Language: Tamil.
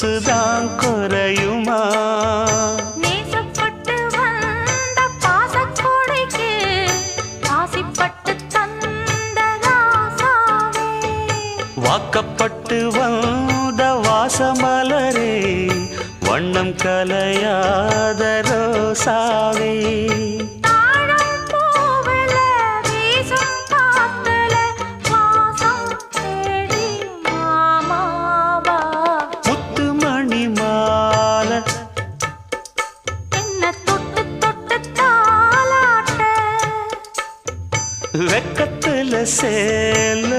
கொசுதான் குறையுமா? நேசப்பட்டு வந்த பாசக்கோடைக்கு ஆசிப்பட்டு தந்த ராசாவே, வாக்கப்பட்டு வந்த வாசமலரே, வண்ணம் கலையாத ரோசாவே. தாழம் பூவுல வீசும் காத்துல வாசம் தேடி மாமாவா, முத்து மணி மாலை என்ன தொட்டு தொட்டு தாலாட்ட, வெக்கத்துல சேல